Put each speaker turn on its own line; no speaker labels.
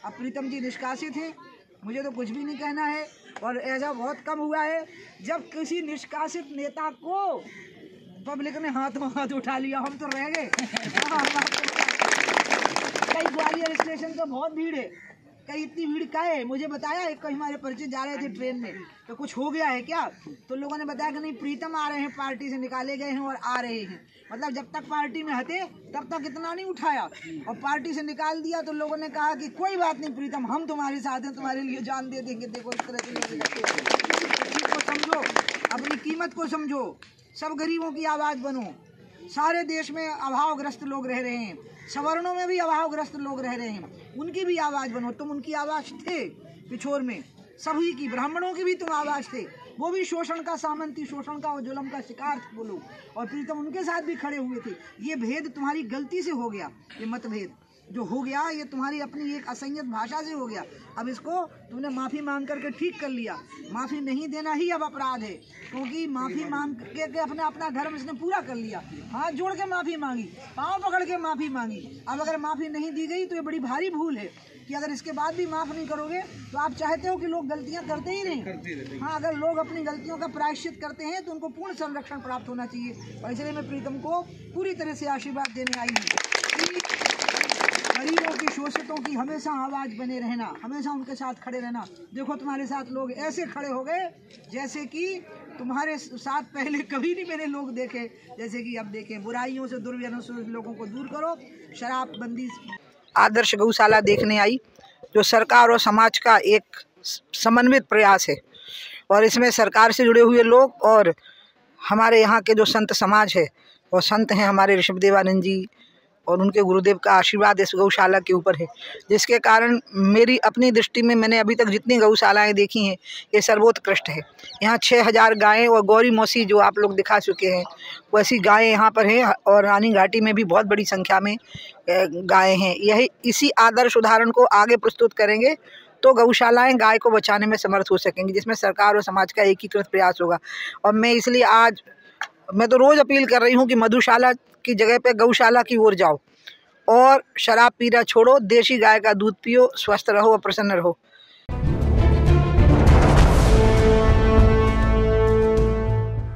अब प्रीतम जी निष्कासित हैं, मुझे तो कुछ भी नहीं कहना है। और ऐसा बहुत कम हुआ है जब किसी निष्कासित नेता को पब्लिक ने हाथ उठा लिया, हम तो रह गए। कई ग्वालियर स्टेशन पर बहुत भीड़ है, कई इतनी भीड़ का है। मुझे बताया एक कहीं हमारे परिचित जा रहे थे ट्रेन में, तो कुछ हो गया है क्या, तो लोगों ने बताया कि नहीं प्रीतम आ रहे हैं, पार्टी से निकाले गए हैं और आ रहे हैं। मतलब जब तक पार्टी में हटे तब तक इतना नहीं उठाया, और पार्टी से निकाल दिया तो लोगों ने कहा कि कोई बात नहीं प्रीतम, हम तुम्हारे साथ हैं, तुम्हारे लिए जान दे देंगे। देखो इस तरह से को समझो, अपनी कीमत को समझो, सब गरीबों की आवाज़ बनो। सारे देश में अभावग्रस्त लोग रह रहे हैं, सवर्णों में भी अभावग्रस्त लोग रह रहे हैं, उनकी भी आवाज़ बनो। तुम उनकी आवाज़ थे पिछोर में, सभी की, ब्राह्मणों की भी तुम आवाज़ थे, वो भी शोषण का सामंती, शोषण का और जुल्म का शिकार थे वो लोग, और प्रीतम उनके साथ भी खड़े हुए थे। ये भेद तुम्हारी गलती से हो गया, ये मतभेद जो हो गया ये तुम्हारी अपनी एक असंयत भाषा से हो गया। अब इसको तुमने माफ़ी मांग करके ठीक कर लिया। माफ़ी नहीं देना ही अब अपराध है, क्योंकि माफ़ी मांग के अपना धर्म इसने पूरा कर लिया। हाथ जोड़ के माफ़ी मांगी, पाँव पकड़ के माफ़ी मांगी। अब अगर माफ़ी नहीं दी गई तो ये बड़ी भारी भूल है कि अगर इसके बाद भी माफ़ नहीं करोगे तो आप चाहते हो कि लोग गलतियां करते ही रहें। हाँ, अगर लोग अपनी गलतियों का प्रायश्चित करते हैं तो उनको पूर्ण संरक्षण प्राप्त होना चाहिए। और इसलिए मैं प्रीतम को पूरी तरह से आशीर्वाद देने आई हूँ, गरीबों की, शोषितों की हमेशा आवाज़ बने रहना, हमेशा उनके साथ खड़े रहना। देखो तुम्हारे साथ लोग ऐसे खड़े हो गए जैसे कि तुम्हारे साथ पहले कभी नहीं मैंने लोग देखे, जैसे कि अब देखें। बुराइयों से, दुर्व्यसनों से लोगों को दूर करो, शराबबंदी। आदर्श गौशाला देखने आई, जो सरकार और समाज का एक समन्वित प्रयास है, और इसमें सरकार से जुड़े हुए लोग और हमारे यहाँ के जो संत समाज है, और संत हैं हमारे ऋषभदेवानंद जी, और उनके गुरुदेव का आशीर्वाद इस गौशाला के ऊपर है, जिसके कारण मेरी अपनी दृष्टि में मैंने अभी तक जितनी गौशालाएं देखी हैं ये सर्वोत्कृष्ट है। यहाँ 6000 गायें, और गौरी मौसी जो आप लोग दिखा चुके हैं वैसी गायें यहाँ पर हैं, और रानी घाटी में भी बहुत बड़ी संख्या में गायें हैं। यही इसी आदर्श उदाहरण को आगे प्रस्तुत करेंगे तो गौशालाएं गाय को बचाने में समर्थ हो सकेंगी, जिसमें सरकार और समाज का एकीकृत प्रयास होगा। और मैं इसलिए आज मैं तो रोज़ अपील कर रही हूँ कि मधुशाला की जगह पे गौशाला की ओर जाओ, और शराब पीना छोड़ो, देशी गाय का दूध पियो, स्वस्थ रहो और प्रसन्न रहो।